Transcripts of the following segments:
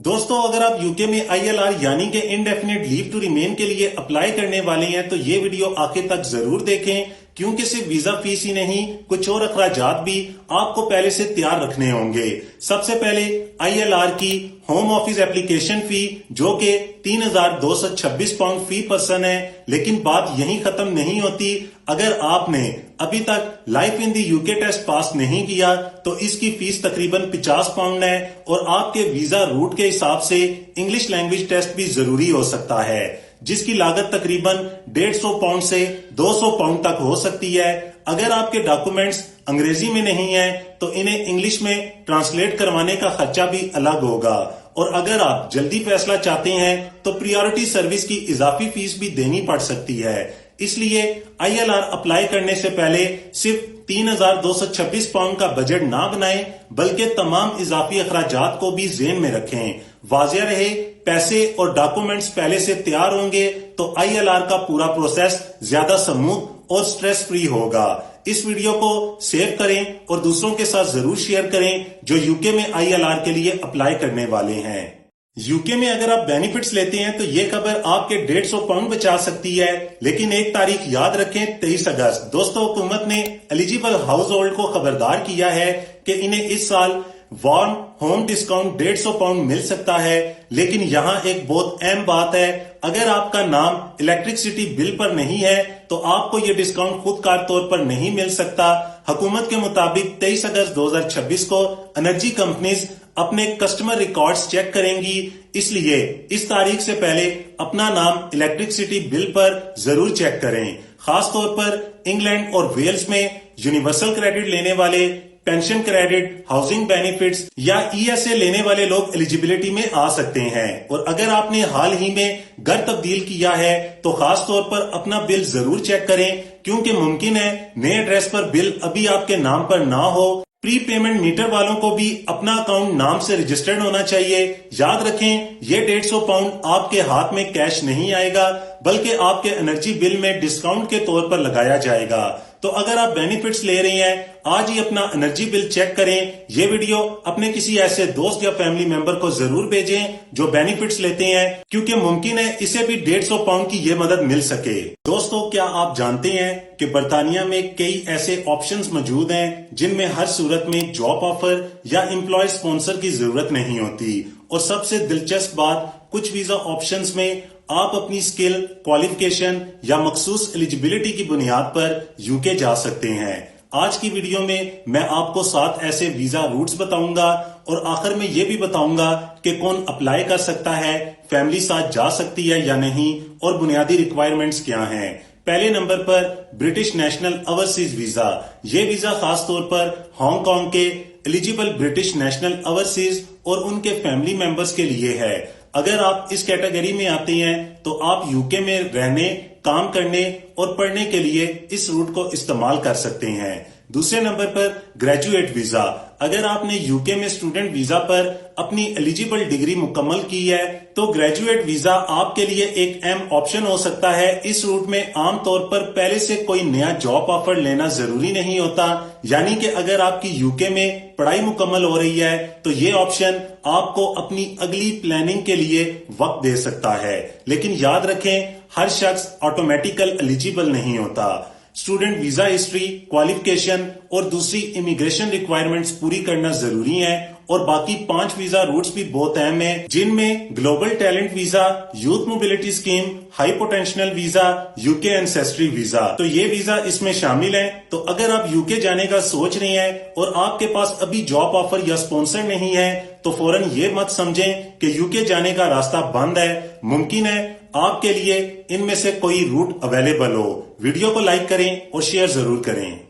दोस्तों, अगर आप यूके में ILR यानी कि इंडेफिनिट लीव टू रिमेन के लिए अप्लाई करने वाले हैं तो ये वीडियो आखिर तक जरूर देखें, क्योंकि सिर्फ वीजा फीस ही नहीं, कुछ और अखराजात भी आपको पहले से तैयार रखने होंगे। सबसे पहले ILR की होम ऑफिस एप्लीकेशन फी जो कि 3,226 पाउंड फी पर्सन है। लेकिन बात यहीं खत्म नहीं होती। अगर आपने अभी तक life in the UK test pass नहीं किया तो इसकी फीस तकरीबन 50 पाउंड है और आपके वीजा रूट के हिसाब से इंग्लिश लैंग्वेज टेस्ट भी जरूरी हो सकता है, जिसकी लागत तकरीबन 150 पाउंड से 200 पाउंड तक हो सकती है। अगर आपके डॉक्यूमेंट्स अंग्रेजी में नहीं है तो इन्हें इंग्लिश में ट्रांसलेट करवाने का खर्चा भी अलग होगा। और अगर आप जल्दी फैसला चाहते हैं तो प्रायोरिटी सर्विस की इजाफी फीस भी देनी पड़ सकती है। इसलिए ILR अप्लाई करने से पहले सिर्फ 3,226 पाउंड का बजट ना बनाएं, बल्कि तमाम इजाफी अखराजात को भी ज़हन में रखें। वाज़ेह रहे, पैसे और डॉक्यूमेंट्स पहले से तैयार होंगे तो ILR का पूरा प्रोसेस ज्यादा स्मूथ और स्ट्रेस फ्री होगा। इस वीडियो को शेयर करें और दूसरों के साथ जरूर शेयर करें जो यूके में ILR के लिए अप्लाई करने वाले हैं। यूके में अगर आप बेनिफिट्स लेते हैं तो ये खबर आपके 150 पाउंड बचा सकती है, लेकिन एक तारीख याद रखें, 23 अगस्त। दोस्तों, हुकूमत ने एलिजिबल हाउस होल्ड को खबरदार किया है कि इन्हें इस साल वार्म होम डिस्काउंट 150 पाउंड मिल सकता है। लेकिन यहाँ एक बहुत अहम बात है, अगर आपका नाम इलेक्ट्रिसिटी बिल पर नहीं है तो आपको ये डिस्काउंट खुदकार तौर पर नहीं मिल सकता। हुकूमत के मुताबिक 23 अगस्त 2026 को एनर्जी कंपनीज अपने कस्टमर रिकॉर्ड्स चेक करेंगी, इसलिए इस तारीख से पहले अपना नाम इलेक्ट्रिसिटी बिल पर जरूर चेक करें। खास तौर पर इंग्लैंड और वेल्स में यूनिवर्सल क्रेडिट लेने वाले, पेंशन क्रेडिट, हाउसिंग बेनिफिट्स या ESA लेने वाले लोग एलिजिबिलिटी में आ सकते हैं। और अगर आपने हाल ही में घर तब्दील किया है तो खास तौर पर अपना बिल जरूर चेक करें, क्योंकि मुमकिन है नए एड्रेस पर बिल अभी आपके नाम पर ना हो। प्री पेमेंट मीटर वालों को भी अपना अकाउंट नाम से रजिस्टर्ड होना चाहिए। याद रखें, ये 150 पाउंड आपके हाथ में कैश नहीं आएगा, बल्कि आपके एनर्जी बिल में डिस्काउंट के तौर पर लगाया जाएगा। तो अगर आप बेनिफिट्स ले रहे हैं, आज ही अपना एनर्जी बिल चेक करें। ये वीडियो अपने किसी ऐसे दोस्त या फैमिली मेंबर को जरूर भेजें जो बेनिफिट्स लेते हैं, क्योंकि मुमकिन है इसे भी 150 पाउंड की ये मदद मिल सके। दोस्तों, क्या आप जानते हैं कि बरतानिया में कई ऐसे ऑप्शंस मौजूद हैं जिनमें हर सूरत में जॉब ऑफर या एम्प्लॉय स्पॉन्सर की जरूरत नहीं होती। और सबसे दिलचस्प बात, कुछ वीजा ऑप्शंस में आप अपनी स्किल, क्वालिफिकेशन या मखसूस एलिजिबिलिटी की बुनियाद पर यूके जा सकते हैं। आज की वीडियो में मैं आपको 7 ऐसे वीजा रूट्स बताऊंगा और आखिर में ये भी बताऊंगा कि कौन अप्लाई कर सकता है, फैमिली साथ जा सकती है या नहीं, और बुनियादी रिक्वायरमेंट्स क्या हैं। पहले नंबर पर ब्रिटिश नेशनल ओवरसीज वीजा। ये वीजा खास तौर पर हांगकांग के एलिजिबल ब्रिटिश नेशनल ओवरसीज और उनके फैमिली मेंबर्स के लिए है। अगर आप इस कैटेगरी में आते हैं तो आप यूके में रहने, काम करने और पढ़ने के लिए इस रूट को इस्तेमाल कर सकते हैं। दूसरे नंबर पर ग्रेजुएट वीजा। अगर आपने यूके में स्टूडेंट वीजा पर अपनी एलिजिबल डिग्री मुकम्मल की है तो ग्रेजुएट वीजा आपके लिए एक अहम ऑप्शन हो सकता है। इस रूट में आमतौर पर पहले से कोई नया जॉब ऑफर लेना जरूरी नहीं होता, यानी कि अगर आपकी यूके में पढ़ाई मुकम्मल हो रही है तो ये ऑप्शन आपको अपनी अगली प्लानिंग के लिए वक्त दे सकता है। लेकिन याद रखें, हर शख्स ऑटोमेटिकल एलिजिबल नहीं होता। स्टूडेंट वीजा हिस्ट्री, क्वालिफिकेशन और दूसरी इमिग्रेशन रिक्वायरमेंट्स पूरी करना जरूरी है। और बाकी 5 वीजा रूट्स भी बहुत अहम है, जिनमें global talent visa, youth mobility scheme, high potential visa, UK ancestry visa. तो ये वीजा इसमें शामिल है। तो अगर आप यूके जाने का सोच रहे हैं और आपके पास अभी जॉब ऑफर या स्पॉन्सर नहीं है तो फौरन ये मत समझें कि यूके जाने का रास्ता बंद है। मुमकिन है आपके लिए इनमें से कोई रूट अवेलेबल हो। वीडियो को लाइक करें और शेयर जरूर करें।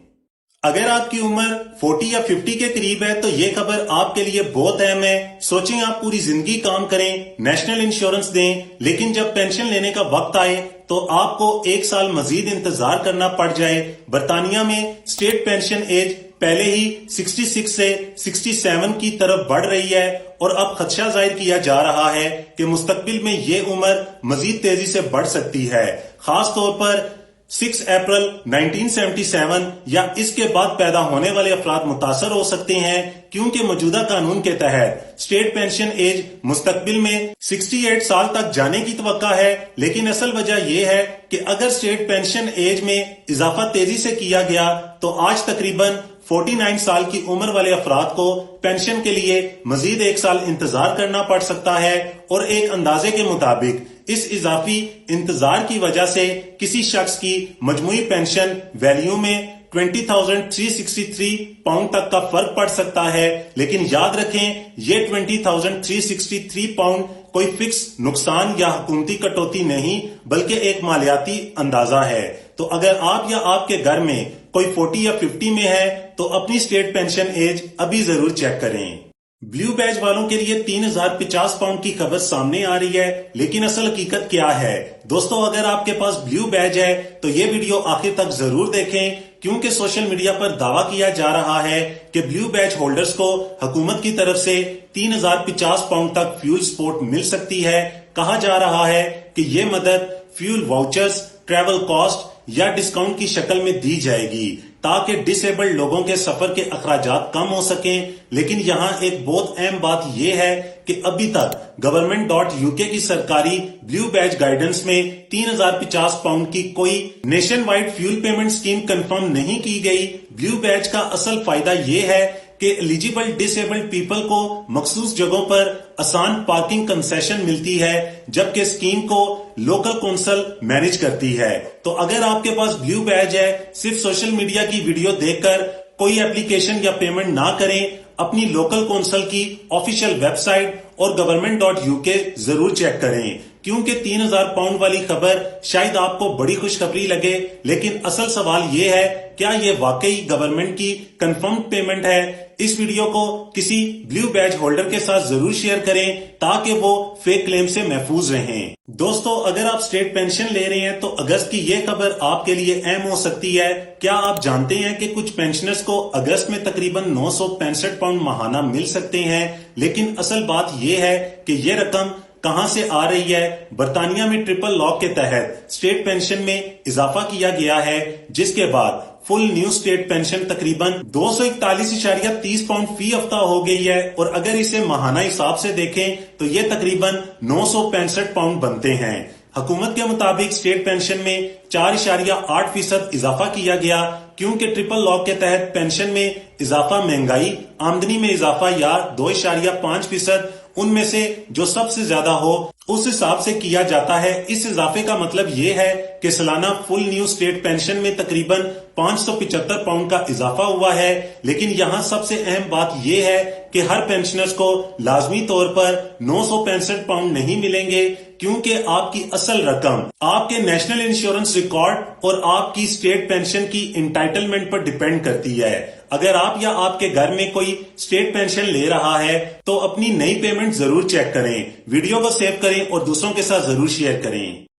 अगर आपकी उम्र 40 या 50 के करीब है तो ये खबर आपके लिए बहुत अहम है। सोचें, आप पूरी जिंदगी काम करें, नेशनल इंश्योरेंस दें, लेकिन जब पेंशन लेने का वक्त आए तो आपको 1 साल मजीद इंतजार करना पड़ जाए। बरतानिया में स्टेट पेंशन एज पहले ही 66 से 67 की तरफ बढ़ रही है और अब खदशा जाहिर किया जा रहा है कि मुस्तकबिल में ये उम्र मजीद तेजी से बढ़ सकती है। खास तौर पर 6 अप्रैल 1977 या इसके बाद पैदा होने वाले अफराद मुतासर हो सकते हैं, کیونکہ موجودہ قانون کے تحت اسٹیٹ پینشن ایج مستقبل میں 68 سال تک جانے کی توقع ہے، لیکن اصل وجہ یہ ہے کہ اگر اسٹیٹ پینشن ایج میں اضافہ تیزی سے کیا گیا تو آج تقریباً 49 سال کی عمر والے افراد کو پینشن کے لیے مزید 1 سال انتظار کرنا پڑ سکتا ہے، اور ایک اندازے کے مطابق اس اضافی انتظار کی وجہ سے کسی شخص کی مجموعی پینشن ویلیو میں 20,363 پاؤنڈ تک کا فرق پڑ سکتا ہے۔ لیکن یاد رکھیں یہ 20,363 پاؤنڈ کوئی فکس نقصان یا حکومتی کٹوتی نہیں، بلکہ ایک مالیاتی اندازہ ہے۔ تو اگر آپ یا آپ کے گھر میں کوئی 40 یا 50 میں ہے تو اپنی اسٹیٹ پینشن ایج ابھی ضرور چیک کریں۔ بلیو بیج والوں کے لیے 3,050 پاؤنڈ کی خبر سامنے آ رہی ہے، لیکن اصل حقیقت کیا ہے؟ دوستو اگر آپ کے پاس بلیو بیج ہے تو یہ ویڈیو آخر تک ضرور دیکھیں، کیونکہ سوشل میڈیا پر دعویٰ کیا جا رہا ہے کہ بلیو بیج ہولڈرز کو حکومت کی طرف سے 3,050 پاؤنڈ تک فیول سپورٹ مل سکتی ہے۔ کہا جا رہا ہے کہ یہ مدد فیول واؤچرز، ٹریول کاسٹ یا ڈسکاؤنٹ کی شکل میں دی جائے گی تاکہ ڈس ایبلڈ لوگوں کے سفر کے اخراجات کم ہو سکیں۔ لیکن یہاں ایک بہت اہم بات یہ ہے کہ ابھی تک government.uk کی سرکاری بلیو بیج گائیڈنس میں 3,050 پاؤنڈ کی کوئی nationwide fuel payment scheme confirm نہیں کی گئی۔ بلیو بیج کا اصل فائدہ یہ ہے کہ ایلیجیبل ڈس ایبلڈ پیپل کو مخصوص جگہوں پر آسان پارکنگ کنسیشن ملتی ہے، جبکہ اسکیم کو لوکل کونسل مینج کرتی ہے۔ تو اگر آپ کے پاس بلیو بیج ہے، صرف سوشل میڈیا کی ویڈیو دیکھ کر کوئی اپلیکیشن یا پیمنٹ نہ کریں، اپنی لوکل کونسل کی آفیشیل ویب سائٹ اور government.uk ضرور چیک کریں، کیونکہ 3,000 پاؤنڈ والی خبر شاید آپ کو بڑی خوشخبری لگے، لیکن اصل سوال یہ ہے کیا یہ واقعی گورنمنٹ کی کنفرمڈ پیمنٹ ہے؟ اس ویڈیو کو کسی بلیو بیج ہولڈر کے ساتھ ضرور شیئر کریں تاکہ وہ فیک کلیم سے محفوظ رہیں۔ دوستو اگر آپ اسٹیٹ پینشن لے رہے ہیں تو اگست کی یہ خبر آپ کے لیے اہم ہو سکتی ہے۔ کیا آپ جانتے ہیں کہ کچھ پینشنرز کو اگست میں تقریباً 965 پاؤنڈ ماہانہ مل سکتے ہیں؟ لیکن اصل بات یہ ہے کہ یہ رقم کہاں سے آ رہی ہے؟ برطانیہ میں ٹرپل لاک کے تحت اسٹیٹ پینشن میں اضافہ کیا گیا ہے، جس کے بعد فل نیو اسٹیٹ پینشن تقریباً 241.30 پاؤنڈ فی ہفتہ ہو گئی ہے، اور اگر اسے ماہانہ حساب سے دیکھیں تو یہ تقریباً 965 پاؤنڈ بنتے ہیں۔ حکومت کے مطابق اسٹیٹ پینشن میں 4.8% اضافہ کیا گیا، کیونکہ ٹرپل لاک کے تحت پینشن میں اضافہ مہنگائی، آمدنی میں اضافہ یا 2.5% ان میں سے جو سب سے زیادہ ہو اس حساب سے کیا جاتا ہے۔ اس اضافے کا مطلب یہ ہے کہ سالانہ فل نیو اسٹیٹ پینشن میں تقریباً 575 پاؤنڈ کا اضافہ ہوا ہے۔ لیکن یہاں سب سے اہم بات یہ ہے کہ ہر پینشنرز کو لازمی طور پر 965 پاؤنڈ نہیں ملیں گے، کیونکہ آپ کی اصل رقم آپ کے نیشنل انشورنس ریکارڈ اور آپ کی اسٹیٹ پینشن کی انٹائٹلمنٹ پر ڈیپینڈ کرتی ہے۔ اگر آپ یا آپ کے گھر میں کوئی اسٹیٹ پینشن لے رہا ہے تو اپنی نئی پیمنٹ ضرور چیک کریں، ویڈیو کو سیو کریں اور دوسروں کے ساتھ ضرور شیئر کریں۔